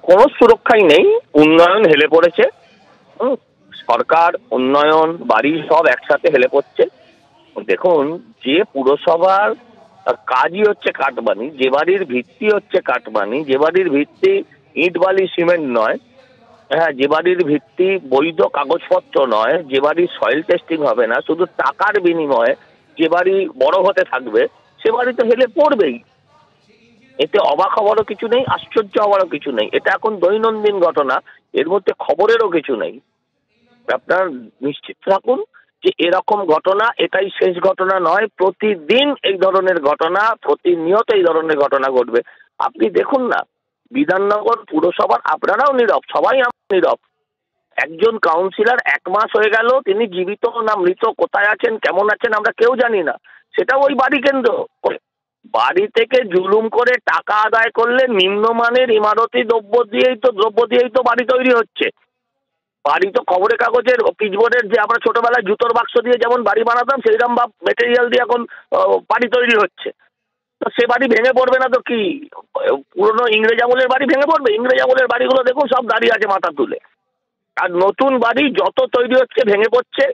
কোনো সুরক্ষাই নেই, উন্নয়ন হেলে পড়েছে। হুম, সরকার, উন্নয়ন, বাড়ি সব একসাথে হেলে পড়ছে। দেখুন, যে পুরসভার কাজই হচ্ছে কাটমানি, যে বাড়ির ভিত্তি হচ্ছে কাটমানি, যে বাড়ির ভিত্তি ইট বালি সিমেন্ট নয়, হ্যাঁ, যে বাড়ির ভিত্তি বৈধ কাগজপত্র নয়, যে বাড়ির সয়েল টেস্টিং হবে না, শুধু টাকার বিনিময়ে যে বাড়ি বড় হতে থাকবে, সে বাড়ি তো হেলে পড়বেই। এতে অবাক হওয়ারও কিছু নেই, আশ্চর্য হওয়ারও কিছু নেই। এটা এখন দৈনন্দিন ঘটনা, এর মধ্যে খবরেরও কিছু নেই। আপনার নিশ্চিত থাকুন যে এরকম ঘটনা এটাই শেষ ঘটনা নয়, প্রতিদিন এই ধরনের ঘটনা, প্রতিনিয়ত এই ধরনের ঘটনা ঘটবে। আপনি দেখুন না, বিধাননগর পুরসভার, আপনারাও নীরব, সবাই নীরব, একজন কাউন্সিলর 1 মাস হয়ে গেল, তিনি জীবিত না মৃত, কোথায় আছেন, কেমন আছেন, আমরা কেউ জানি না। সেটা ওই বাড়ি কেন্দ্র করে। বাড়ি থেকে জুলুম করে টাকা আদায় করলে নিম্নমানের ইমারতি দ্রব্য দিয়েই তো বাড়ি তৈরি হচ্ছে। বাড়ি তো খবরের কাগজের পিচবোর্ডের, যে আমরা ছোটবেলায় জুতোর বাক্স দিয়ে যেমন বাড়ি বানাতাম, সেইরকম বা মেটেরিয়াল দিয়ে এখন বাড়ি তৈরি হচ্ছে। তো সে বাড়ি ভেঙে পড়বে না তো কি? পুরনো ইংরেজ আমলের বাড়ি ভেঙে পড়বে? ইংরেজ আমলের বাড়িগুলো দেখুন, সব দাঁড়িয়ে আছে মাথা তুলে। আর নতুন বাড়ি যত তৈরি হচ্ছে ভেঙে পড়ছে।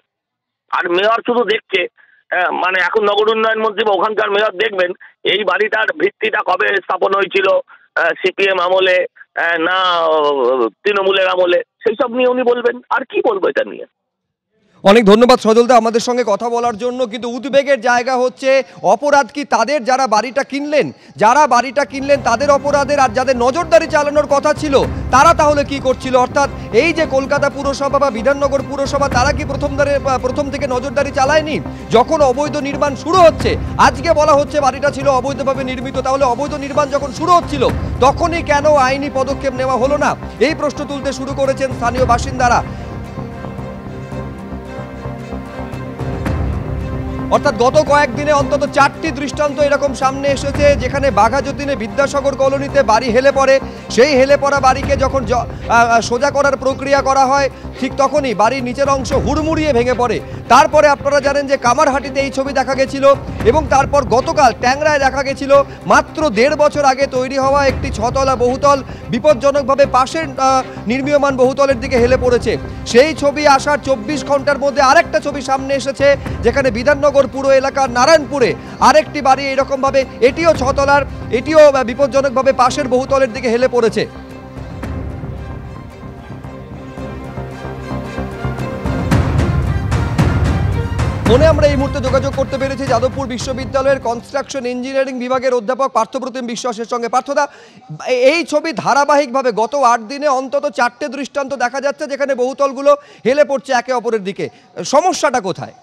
আর মেয়র শুধু দেখছে। মানে এখন নগর উন্নয়ন মন্ত্রী বা ওখানকার মেয়র দেখবেন এই বাড়িটার ভিত্তিটা কবে স্থাপন হয়েছিল, সিপিএম আমলে না তৃণমূলের আমলে, সেই সব নিয়ে উনি বলবেন। আর কি বলবো এটা নিয়ে? অনেক ধন্যবাদ সজলদা আমাদের সঙ্গে কথা বলার জন্য। কিন্তু উদ্বেগের জায়গা হচ্ছে, অপরাধ কি তাদের যারা বাড়িটা কিনলেন তাদের অপরাধের, আর যাদের নজরদারি চালানোর কথা ছিল তারা তাহলে কি করছিল? অর্থাৎ এই যে কলকাতা পুরসভা বা বিধাননগর পুরসভা, তারা কি প্রথম থেকে নজরদারি চালায়নি? যখন অবৈধ নির্মাণ শুরু হচ্ছে, আজকে বলা হচ্ছে বাড়িটা ছিল অবৈধভাবে নির্মিত, তাহলে অবৈধ নির্মাণ যখন শুরু হচ্ছিল তখনই কেন আইনি পদক্ষেপ নেওয়া হলো না? এই প্রশ্ন তুলতে শুরু করেছেন স্থানীয় বাসিন্দারা। অর্থাৎ গত কয়েকদিনে অন্তত 4টি দৃষ্টান্ত এরকম সামনে এসেছে, যেখানে বাঘাযতীনে বিদ্যাসাগর কলোনিতে বাড়ি হেলে পড়ে। সেই হেলে পড়া বাড়িকে যখন সোজা করার প্রক্রিয়া করা হয়, ঠিক তখনই বাড়ির নিচের অংশ হুড়মুড়িয়ে ভেঙে পড়ে। তারপরে আপনারা জানেন যে কামারহাটিতে এই ছবি দেখা গেছিল, এবং তারপর গতকাল ট্যাংরায় দেখা গেছিল মাত্র 1.5 বছর আগে তৈরি হওয়া একটি 6তলা বহুতল বিপজ্জনকভাবে পাশের নির্মীয়মান বহুতলের দিকে হেলে পড়েছে। সেই ছবি আসার 24 ঘন্টার মধ্যে আরেকটা ছবি সামনে এসেছে, যেখানে বিধাননগর পুরো এলাকার নারায়ণপুরে আরেকটি বাড়ি এরকমভাবে, এটিও 6তলার, এটিও বিপজ্জনকভাবে পাশের বহুতলের দিকে হেলে পড়েছে। ফোনে আমরা এই মুহূর্তে যোগাযোগ করতে পেরেছি যাদবপুর বিশ্ববিদ্যালয়ের কনস্ট্রাকশন ইঞ্জিনিয়ারিং বিভাগের অধ্যাপক পার্থপ্রতিম বিশ্বাসের সঙ্গে। পার্থদা, এই ছবি ধারাবাহিকভাবে গত 8 দিনে অন্তত 4টে দৃষ্টান্ত দেখা যাচ্ছে, যেখানে বহুতলগুলো হেলে পড়ছে একে অপরের দিকে। সমস্যাটা কোথায়?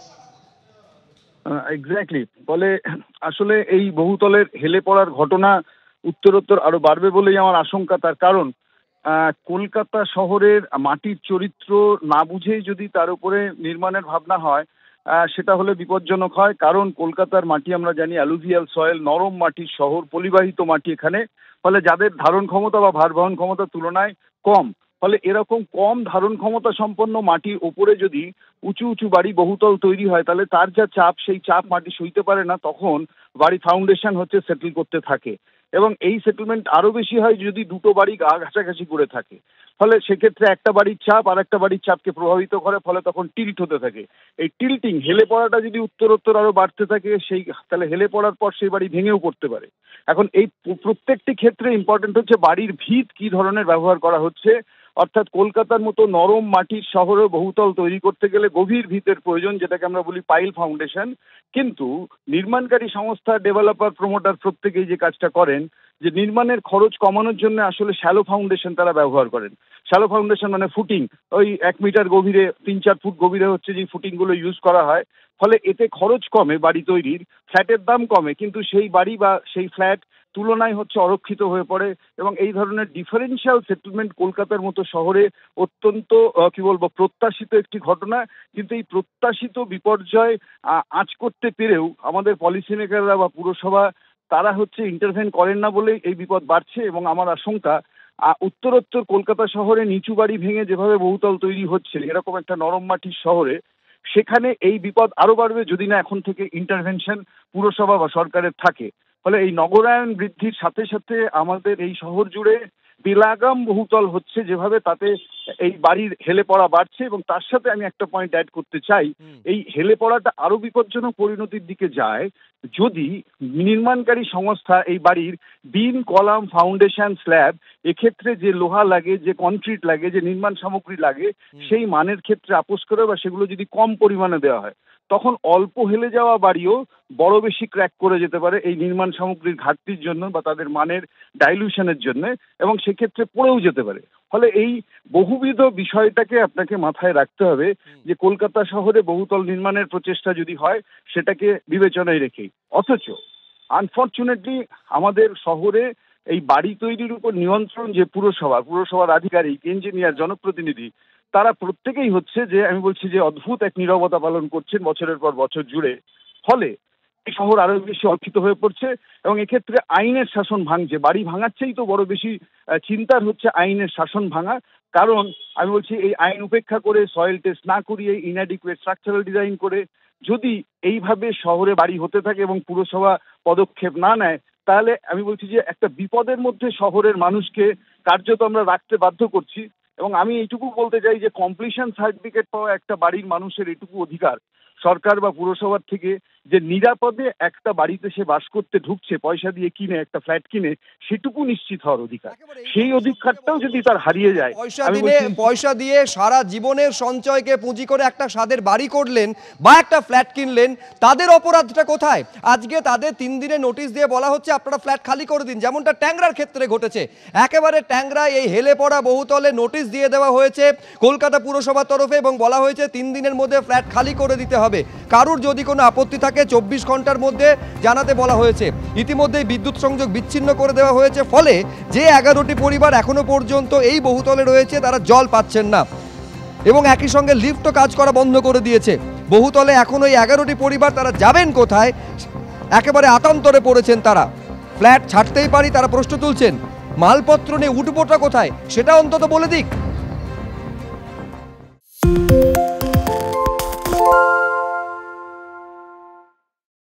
এক্স্যাক্টলি, ফলে আসলে এই বহুতলের হেলে পড়ার ঘটনা উত্তরোত্তর আরো বাড়বে বলেই আমার আশঙ্কা। তার কারণ, কলকাতা শহরের মাটির চরিত্র না বুঝেই যদি তার উপরে নির্মাণের ভাবনা হয়, সেটা হলে বিপজ্জনক হয়। কারণ কলকাতার মাটি আমরা জানি অ্যালুভিয়াল সয়েল, নরম মাটির শহর, পলিবাহিত মাটি এখানে। ফলে যাদের ধারণ ক্ষমতা বা ভার বহন ক্ষমতা তুলনায় কম, ফলে এরকম কম ধারণ ক্ষমতা সম্পন্ন মাটির ওপরে যদি উঁচু উঁচু বাড়ি বহুতল তৈরি হয়, তাহলে তার যা চাপ, সেই চাপ মাটি সইতে পারে না। তখন বাড়ি ফাউন্ডেশন হচ্ছে সেটেল করতে থাকে, এবং এই সেটেলমেন্ট আরো বেশি হয় যদি দুটো বাড়ি গা ঘাঁচাঘাঁচি করে থাকে। ফলে সেক্ষেত্রে একটা বাড়ির চাপ আর একটা বাড়ির চাপকে প্রভাবিত করে, ফলে তখন টিল্ট হতে থাকে। এই টিল্টিং, হেলে পড়াটা যদি উত্তরোত্তর আরো বাড়তে থাকে, তাহলে হেলে পড়ার পর সেই বাড়ি ভেঙেও পড়তে পারে। এখন এই প্রত্যেকটি ক্ষেত্রে ইম্পর্টেন্ট হচ্ছে বাড়ির ভিত কি ধরনের ব্যবহার করা হচ্ছে। অর্থাৎ কলকাতার মতো নরম মাটির শহরে বহুতল তৈরি করতে গেলে গভীর ভিতের প্রয়োজন, যেটাকে আমরা বলি পাইল ফাউন্ডেশন। কিন্তু নির্মাণকারী সংস্থা, ডেভেলপার, প্রমোটার প্রত্যেকেই যে কাজটা করেন, যে নির্মাণের খরচ কমানোর জন্য আসলে শ্যালো ফাউন্ডেশন তারা ব্যবহার করেন। শ্যালো ফাউন্ডেশন মানে ফুটিং, ওই 1 মিটার গভীরে 3-4 ফুট গভীরে হচ্ছে যে ফুটিংগুলো ইউজ করা হয়। ফলে এতে খরচ কমে বাড়ি তৈরির, ফ্ল্যাটের দাম কমে, কিন্তু সেই বাড়ি বা সেই ফ্ল্যাট তুলনায় হচ্ছে অরক্ষিত হয়ে পড়ে। এবং এই ধরনের ডিফারেন্সিয়াল সেটেলমেন্ট কলকাতার মতো শহরে অত্যন্ত কি বলবো প্রত্যাশিত একটি ঘটনা। কিন্তু এই প্রত্যাশিত বিপর্যয় আঁচ করতে পেরেও আমাদের পলিসি মেকাররা বা পুরসভা, তারা হচ্ছে ইন্টারভেন করেন না বলেই এই বিপদ বাড়ছে। এবং আমার আশঙ্কা, উত্তরোত্তর কলকাতা শহরে নিচু বাড়ি ভেঙে যেভাবে বহুতল তৈরি হচ্ছে এরকম একটা নরম মাটির শহরে, সেখানে এই বিপদ আরো বাড়বে যদি না এখন থেকে ইন্টারভেনশন পুরসভা বা সরকারের থাকে। ফলে এই নগরায়ন বৃদ্ধির সাথে সাথে আমাদের এই শহর জুড়ে বেলাগাম বহুতল হচ্ছে যেভাবে, তাতে এই বাড়ির হেলে পড়া বাড়ছে। এবং তার সাথে আমি একটা পয়েন্ট অ্যাড করতে চাই, এই হেলে পড়াটা আরো বিপজ্জনক পরিণতির দিকে যায় যদি নির্মাণকারী সংস্থা এই বাড়ির বিম, কলাম, ফাউন্ডেশন, স্ল্যাব এক্ষেত্রে যে লোহা লাগে, যে কনক্রিট লাগে, যে নির্মাণ সামগ্রী লাগে, সেই মানের ক্ষেত্রে আপোস করে বা সেগুলো যদি কম পরিমাণে দেওয়া হয়, তখন অল্প হেলে যাওয়া বাড়িও বড় বেশি ক্র্যাক করে যেতে পারে এই নির্মাণ সামগ্রীর ঘাটতির জন্য বা তাদের মানের ডাইলিউশনের জন্য, এবং সেক্ষেত্রে পড়েও যেতে পারে। ফলে এই বহুবিধ বিষয়টাকে আপনাকে মাথায় রাখতে হবে যে কলকাতা শহরে বহুতল নির্মাণের প্রচেষ্টা যদি হয় সেটাকে বিবেচনায় রেখেই। অথচ আনফর্চুনেটলি আমাদের শহরে এই বাড়ি তৈরির উপর নিয়ন্ত্রণ যে পুরসভার আধিকারিক, ইঞ্জিনিয়ার, জনপ্রতিনিধি, তারা প্রত্যেকেই হচ্ছে যে, আমি বলছি যে অদ্ভুত এক নীরবতা পালন করছেন বছরের পর বছর জুড়ে। ফলে এই শহর আরো বেশি অর্থিত হয়ে পড়ছে এবং এক্ষেত্রে আইনের শাসন ভাঙছে। বাড়ি ভাঙাচ্ছেই তো বড় বেশি চিন্তার হচ্ছে আইনের শাসন ভাঙা। কারণ আমি বলছি এই আইন উপেক্ষা করে, সয়েল টেস্ট না করিয়ে, ইনঅ্যাডিকুয়েট স্ট্রাকচারাল ডিজাইন করে যদি এইভাবে শহরে বাড়ি হতে থাকে এবং পুরসভা পদক্ষেপ না নেয়, তাহলে আমি বলছি যে একটা বিপদের মধ্যে শহরের মানুষকে কার্যত আমরা রাখতে বাধ্য করছি। এবং আমি এইটুকু বলতে চাই যে কমপ্লিশন সার্টিফিকেট পাওয়া একটা বাড়ির মানুষের এটুকু অধিকার সরকার বা পুরসভার থেকে, যে নিরাপদে একটা বাড়িতে সে বাস করতে ঢুকছে, পয়সা দিয়ে কিনে, একটা ফ্ল্যাট কিনে, সেটুকু নিশ্চিত হওয়ার অধিকার। সেই অধিকারটাও যদি তার হারিয়ে যায়, পয়সা দিয়ে সারা জীবনের সঞ্চয়কে পুঁজি করে একটা স্বাদের বাড়ি করলেন বা একটা ফ্ল্যাট কিনলেন, তাদের অপরাধটা কোথায়? আজকে তাদের 3 দিনের নোটিশ দিয়ে বলা হচ্ছে আপনারা ফ্ল্যাট খালি করে দিন, যেমনটা ট্যাংরার ক্ষেত্রে ঘটেছে। একেবারে ট্যাংরা এই হেলে পড়া বহুতলে নোটিশ দিয়ে দেওয়া হয়েছে কলকাতা পুরসভার তরফে এবং বলা হয়েছে 3 দিনের মধ্যে ফ্ল্যাট খালি করে দিতে হবে। কারুর যদি কোনো আপত্তি থাকে 24 ঘন্টার মধ্যে জানাতে বলা হয়েছে। ইতিমধ্যেই বিদ্যুৎ সংযোগ বিচ্ছিন্ন করে দেওয়া হয়েছে, ফলে যে 11টি পরিবার এখনো পর্যন্ত এই বহুতলে রয়েছে তারা জল পাচ্ছেন না এবং একই সঙ্গে লিফটও কাজ করা বন্ধ করে দিয়েছে। বহুতলে এখন ওই 11টি পরিবার তারা যাবেন কোথায়, একেবারে আতান্তরে পড়েছেন তারা। ফ্ল্যাট ছাড়তেই পারি তারা প্রশ্ন তুলছেন, মালপত্র নিয়ে উঠবোটা কোথায় সেটা অন্তত বলে দিক।